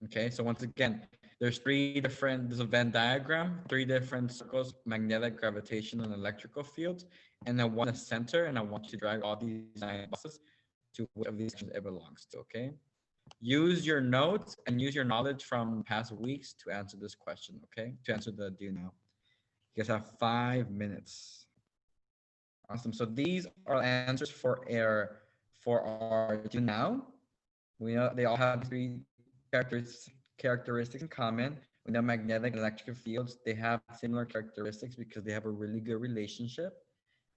Okay, so once again, there's there's a Venn diagram, three different circles, magnetic, gravitational, and electrical fields, and then one in the center, and I want you to drag all these nine boxes to which of these sections it belongs to, okay? Use your notes and use your knowledge from past weeks to answer this question, okay? To answer the do now. You guys have 5 minutes. Awesome. So these are answers for our do now. We know they all have three characteristics in common. We know magnetic and electric fields, they have similar characteristics because they have a really good relationship.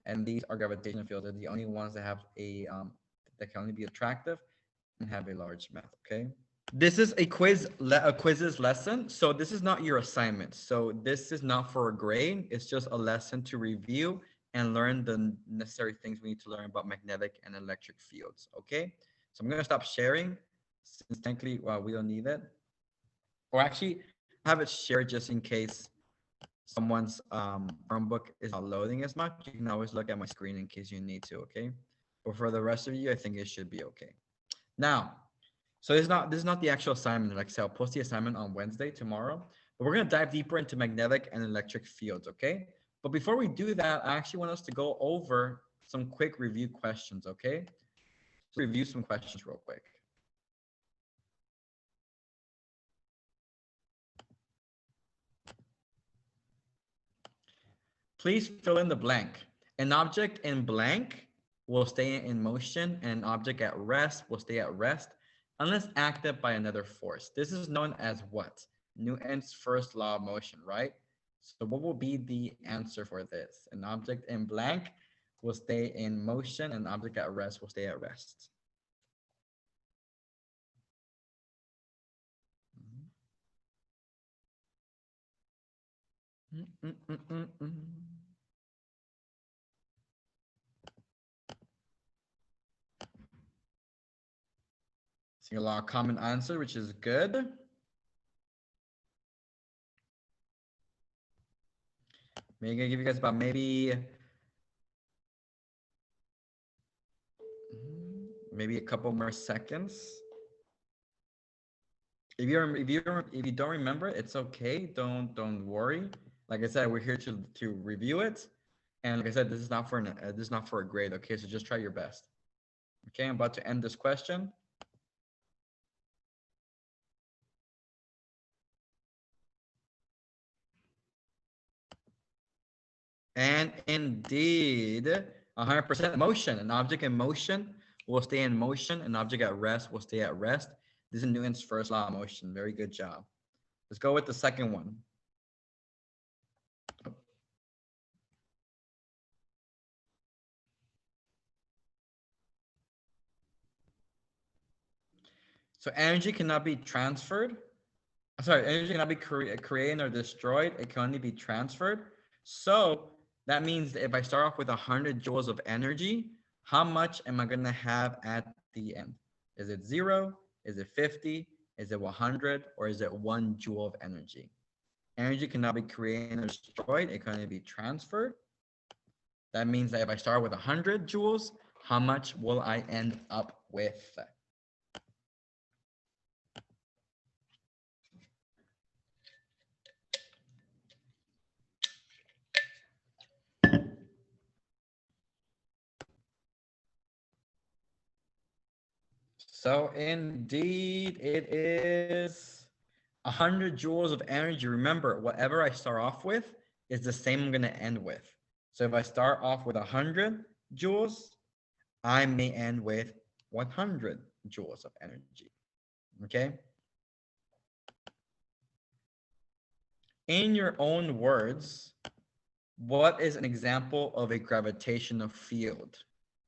And these are gravitational fields. They're the only ones that have that can only be attractive and have a large mass. Okay. This is a quizzes lesson. So this is not your assignment. So this is not for a grade. It's just a lesson to review and learn the necessary things we need to learn about magnetic and electric fields. Okay. So I'm gonna stop sharing since technically we don't need it. Or actually, have it shared just in case someone's Chromebook is not loading as much. You can always look at my screen in case you need to. Okay. But for the rest of you, I think it should be okay. Now, so this is not the actual assignment. Like I said, I'll post the assignment on Wednesday, tomorrow. But we're gonna dive deeper into magnetic and electric fields, okay? But before we do that, I actually want us to go over some quick review questions, okay? Let's review some questions real quick. Please fill in the blank. An object in blank will stay in motion, and an object at rest will stay at rest unless acted by another force. This is known as what? Newton's first law of motion, right? So what will be the answer for this? An object in blank will stay in motion, and an object at rest will stay at rest. Mm, mm, mm, mm, mm. See a lot of common answer, which is good. Maybe gonna give you guys about maybe a couple more seconds. If you don't remember, it's okay. Don't worry. Like I said, we're here to review it, and like I said, this is not for a grade. Okay, so just try your best. Okay, I'm about to end this question. And indeed, 100% motion. An object in motion will stay in motion. An object at rest will stay at rest. This is Newton's first law of motion. Very good job. Let's go with the second one. So energy cannot be transferred. Sorry, energy cannot be created or destroyed. It can only be transferred. So that means that if I start off with 100 joules of energy, how much am I going to have at the end? Is it 0? Is it 50? Is it 100? Or is it 1 joule of energy? Energy cannot be created or destroyed. It can only be transferred. That means that if I start with 100 joules, how much will I end up with? So indeed, it is 100 joules of energy. Remember, whatever I start off with is the same I'm going to end with. So if I start off with 100 joules, I may end with 100 joules of energy. Okay? In your own words, what is an example of a gravitational field?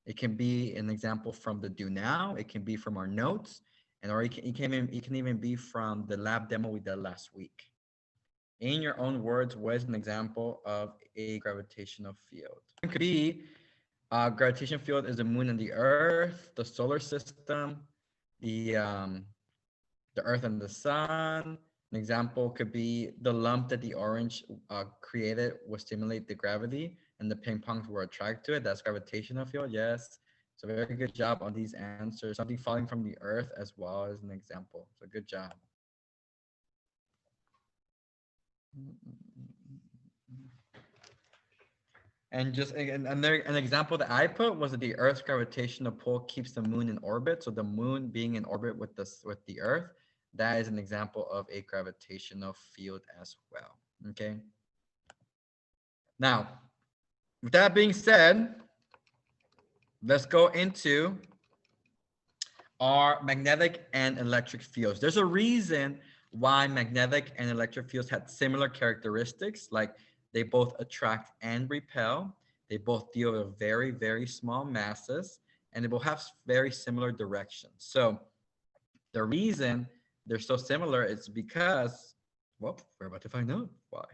It can be an example from the do now. It can be from our notes, and or it can even be from the lab demo we did last week. In your own words, what is an example of a gravitational field? It could be gravitational field is the moon and the earth, the solar system, the earth and the sun. An example could be the lump that the orange created will stimulate the gravity and the ping pongs were attracted to it. That's gravitational field. Yes. So very good job on these answers. Something falling from the earth as well as an example. So good job. And just an example that I put was that the Earth's gravitational pull keeps the moon in orbit. So the moon being in orbit with the Earth, that is an example of a gravitational field as well. Okay. Now, with that being said, let's go into our magnetic and electric fields. There's a reason why magnetic and electric fields had similar characteristics, like they both attract and repel. They both deal with very, very small masses, and they both have very similar directions. So the reason they're so similar is because, well, we're about to find out why.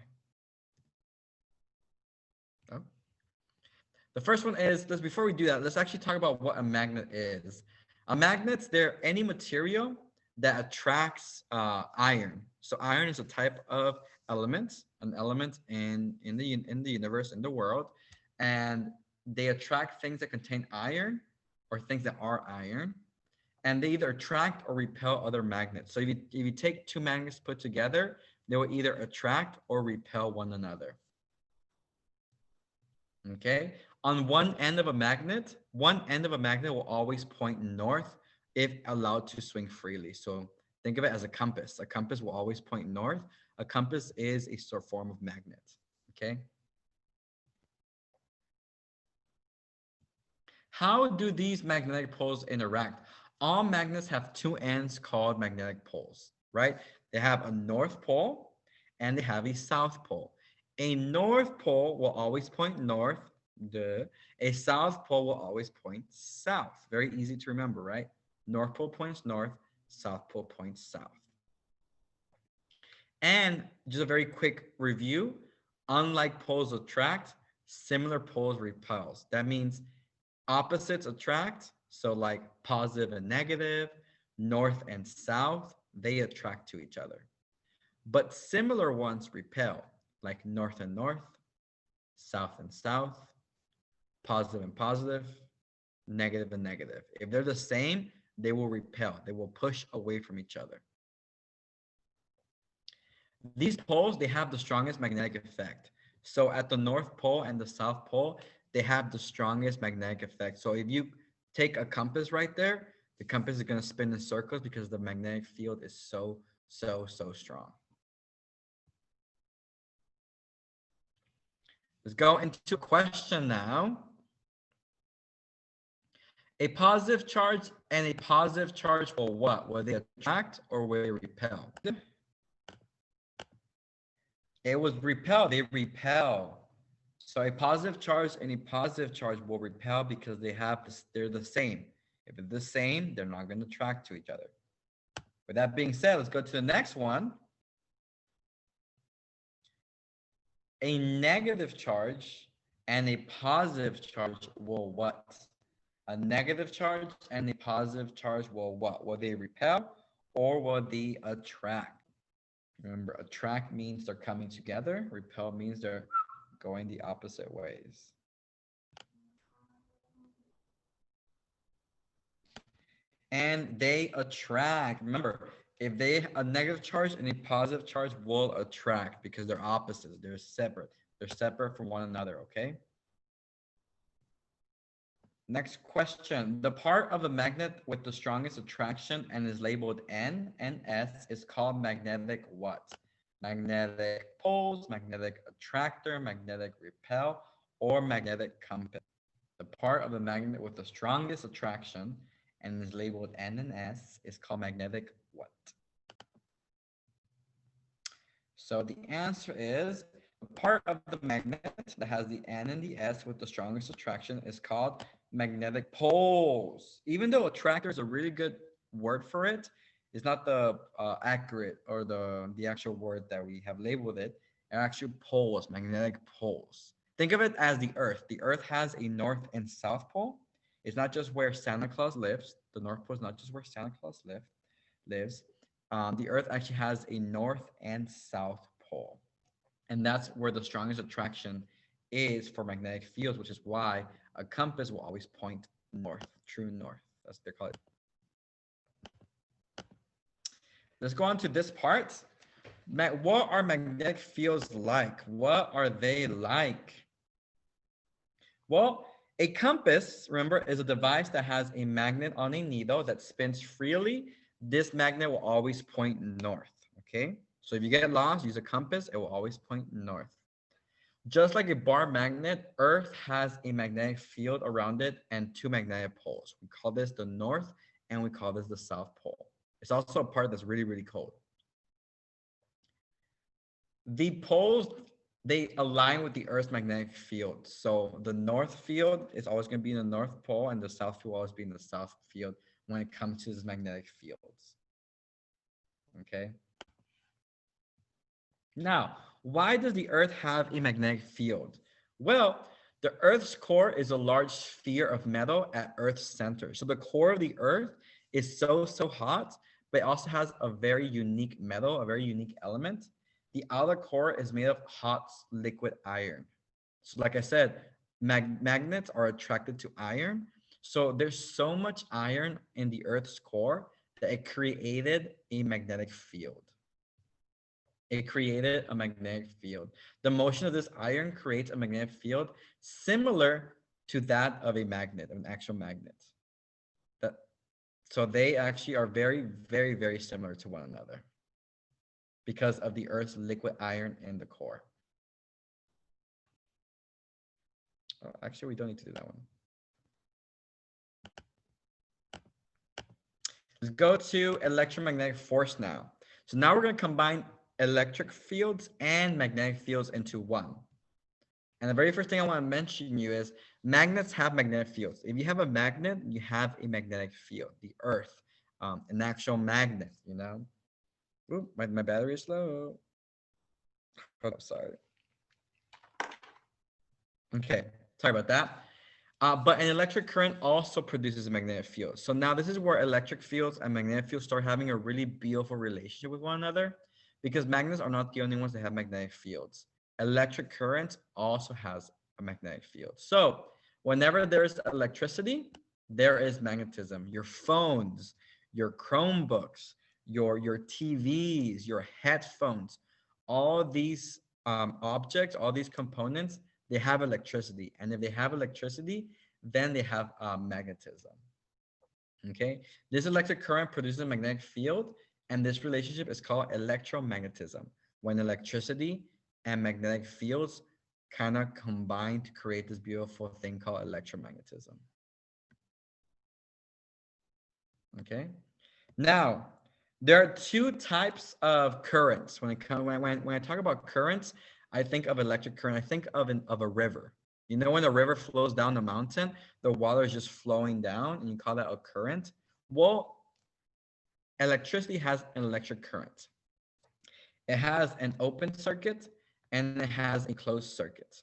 Oh. The first one is, before we do that, let's actually talk about what a magnet is. A magnet's they're any material that attracts iron. So iron is a type of element, an element in the universe, in the world, and they attract things that contain iron or things that are iron, and they either attract or repel other magnets. So if you take two magnets put together, they will either attract or repel one another. Okay, on one end of a magnet will always point north if allowed to swing freely. So think of it as a compass. A compass will always point north. A compass is a sort of form of magnet. Okay. How do these magnetic poles interact? All magnets have two ends called magnetic poles, right? They have a north pole and they have a south pole. A north pole will always point north. A south pole will always point south. Very easy to remember, right? North pole points north, south pole points south. And just a very quick review, unlike poles attract, similar poles repels. That means opposites attract, so like positive and negative, north and south, they attract to each other. But similar ones repel, like north and north, south and south, positive and positive, negative and negative. If they're the same, they will repel. They will push away from each other. These poles, they have the strongest magnetic effect. So at the North Pole and the South Pole, they have the strongest magnetic effect. So if you take a compass right there, the compass is going to spin in circles because the magnetic field is so strong. Let's go into a question now. A positive charge and a positive charge will what? Will they attract or will they repel? It was repel. They repel. So a positive charge and a positive charge will repel because they're the same. If they're the same, they're not going to attract to each other. With that being said, let's go to the next one. A negative charge and a positive charge will what? A negative charge and a positive charge will what? Will they repel or will they attract? Remember, attract means they're coming together. Repel means they're going the opposite ways. And they attract. Remember, if a negative charge and a positive charge will attract because they're opposites. They're separate. They're separate from one another, okay? Next question. The part of the magnet with the strongest attraction and is labeled N and S is called magnetic what? Magnetic poles, magnetic attractor, magnetic repel, or magnetic compass. The part of the magnet with the strongest attraction and is labeled N and S is called magnetic what? So the answer is the part of the magnet that has the N and the S with the strongest attraction is called magnetic poles. Even though attractor is a really good word for it, it's not the accurate or the actual word that we have labeled it. Actually poles, magnetic poles. Think of it as the Earth. The Earth has a North and South Pole. It's not just where Santa Claus lives. The North Pole is not just where Santa Claus lives. The Earth actually has a North and South Pole. And that's where the strongest attraction is for magnetic fields, which is why a compass will always point north, true north. That's what they call it. Let's go on to this part. What are magnetic fields like? What are they like? Well, a compass, remember, is a device that has a magnet on a needle that spins freely. This magnet will always point north, okay? So if you get lost, use a compass, it will always point north. Just like a bar magnet, Earth has a magnetic field around it and two magnetic poles. We call this the North and we call this the South Pole. It's also a part that's really, really cold. The poles, they align with the Earth's magnetic field. So the North field is always going to be in the North Pole and the South field will always be in the South field when it comes to these magnetic fields. Okay. Now, why does the Earth have a magnetic field? Well, the Earth's core is a large sphere of metal at Earth's center. So the core of the Earth is so hot, but it also has a very unique metal, a very unique element. The outer core is made of hot liquid iron. So like I said, magnets are attracted to iron. So there's so much iron in the Earth's core that it created a magnetic field. It created a magnetic field. The motion of this iron creates a magnetic field similar to that of a magnet, an actual magnet. That, so they actually are very similar to one another because of the Earth's liquid iron in the core. Oh, actually, we don't need to do that one. Let's go to electromagnetic force now. So now we're going to combine electric fields and magnetic fields into one. And the very first thing I want to mention you is magnets have magnetic fields. If you have a magnet, you have a magnetic field. The Earth, an actual magnet, you know. Ooh, my battery is low. Hold up, sorry. Okay, sorry about that. But an electric current also produces a magnetic field. So now this is where electric fields and magnetic fields start having a really beautiful relationship with one another, because magnets are not the only ones that have magnetic fields. Electric current also has a magnetic field. So whenever there's electricity, there is magnetism. Your phones, your Chromebooks, your TVs, your headphones, all these objects, all these components, they have electricity. And if they have electricity, then they have magnetism. Okay, this electric current produces a magnetic field, and this relationship is called electromagnetism, when electricity and magnetic fields kind of combine to create this beautiful thing called electromagnetism. Okay, now there are two types of currents. When I talk about currents, I think of electric current. I think of a river. You know, when a river flows down the mountain, the water is just flowing down, and you call that a current. Well, electricity has an electric current. It has an open circuit and it has a closed circuit.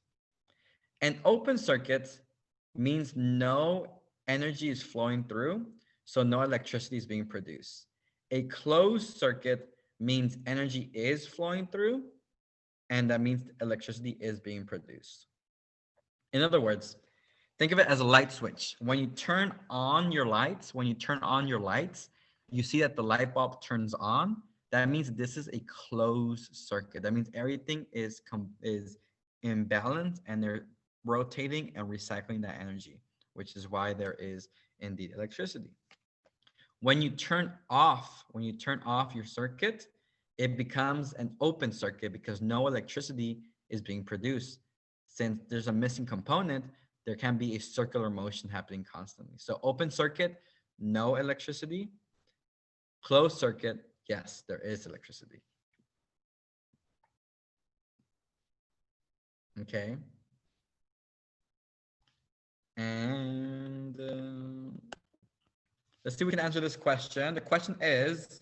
An open circuit means no energy is flowing through, so no electricity is being produced. A closed circuit means energy is flowing through, and that means electricity is being produced. In other words, think of it as a light switch. When you turn on your lights, you see that the light bulb turns on. That means this is a closed circuit. That means everything is in balance and they're rotating and recycling that energy, which is why there is indeed electricity. When you turn off your circuit, it becomes an open circuit because no electricity is being produced. Since there's a missing component, there can be a circular motion happening constantly. So open circuit, no electricity. Closed circuit, yes, there is electricity. Okay. And let's see if we can answer this question. The question is,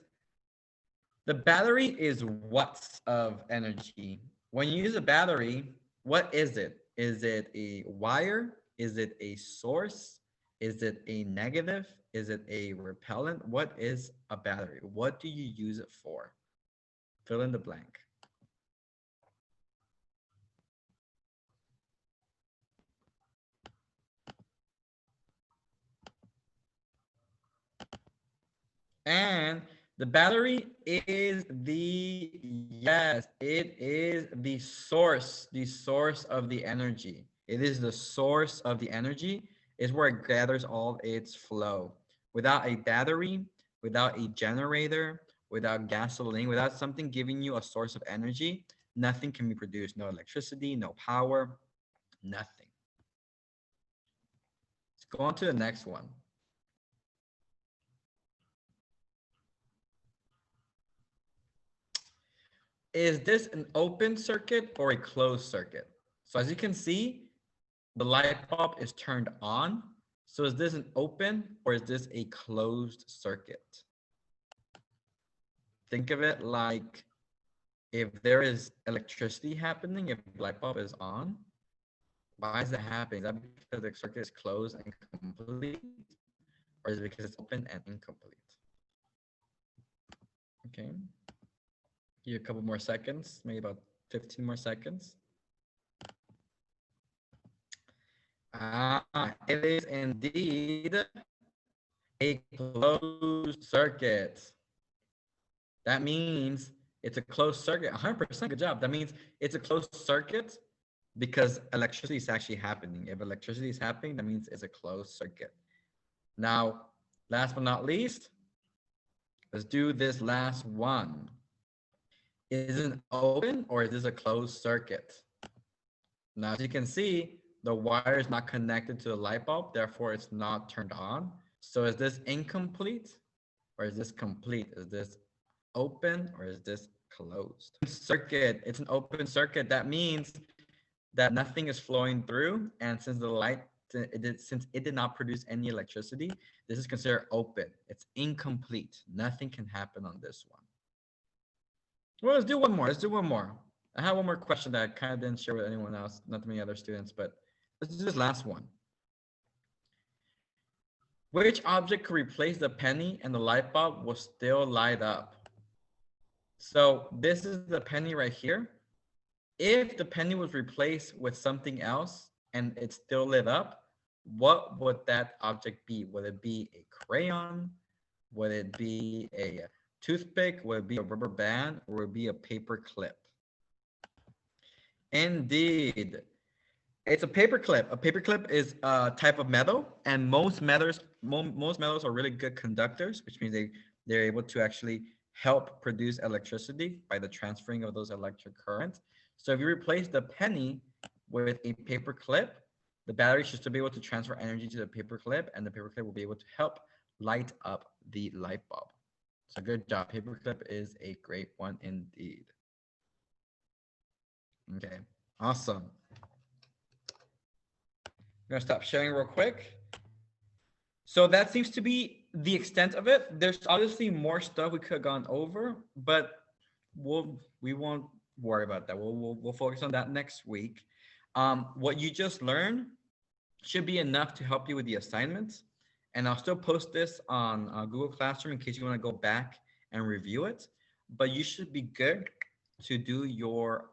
the battery is what of energy? When you use a battery, what is it? Is it a wire? Is it a source? Is it a negative? Is it a repellent? What is a battery? What do you use it for? Fill in the blank. And The battery is yes, it is the source of the energy. It is the source of the energy, is where it gathers all its flow. Without a battery, without a generator, without gasoline, without something giving you a source of energy, nothing can be produced. No electricity, no power, nothing. Let's go on to the next one. Is this an open circuit or a closed circuit? So as you can see, the light bulb is turned on. So is this an open or is this a closed circuit? Think of it like if there is electricity happening, if the light bulb is on, why is that happening? Is that because the circuit is closed and complete? Or is it because it's open and incomplete? Okay. Give you a couple more seconds, maybe about 15 more seconds. It is indeed a closed circuit. That means it's a closed circuit. 100%, good job. That means it's a closed circuit because electricity is actually happening. If electricity is happening, that means it's a closed circuit. Now, last but not least, let's do this last one. Is it open or is this a closed circuit? Now, as you can see, the wire is not connected to the light bulb, therefore it's not turned on. So is this incomplete or is this complete? Is this open or is this closed? Circuit, it's an open circuit. That means that nothing is flowing through, and since the light, since it did not produce any electricity, this is considered open. It's incomplete. Nothing can happen on this one. Well, let's do one more. Let's do one more. I have one more question that I kind of didn't share with anyone else, not too many other students, but let's do this last one. Which object could replace the penny and the light bulb will still light up? So this is the penny right here. If the penny was replaced with something else and it still lit up, what would that object be? Would it be a crayon? Would it be a toothpick? Would it be a rubber band? Or would it be a paper clip? Indeed. It's a paper clip. A paper clip is a type of metal, and most metals are really good conductors, which means they're able to actually help produce electricity by the transferring of those electric currents. So if you replace the penny with a paper clip, the battery should still be able to transfer energy to the paper clip, and the paper clip will be able to help light up the light bulb. So good job. Paper clip is a great one indeed. Okay, awesome. I'm gonna stop sharing real quick. So that seems to be the extent of it. There's obviously more stuff we could have gone over, but we won't worry about that. We'll focus on that next week. What you just learned should be enough to help you with the assignments. And I'll still post this on Google Classroom in case you want to go back and review it. But you should be good to do your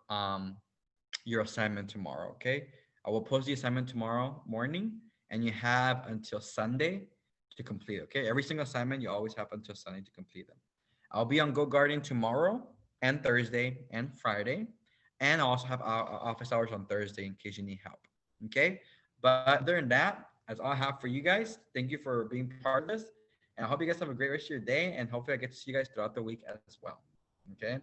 assignment tomorrow, okay? I will post the assignment tomorrow morning, and you have until Sunday to complete, okay? Every single assignment, you always have until Sunday to complete them. I'll be on Go Guardian tomorrow and Thursday and Friday, and I also have office hours on Thursday in case you need help, okay? But other than that, that's all I have for you guys. Thank you for being part of this, and I hope you guys have a great rest of your day, and hopefully I get to see you guys throughout the week as well, okay?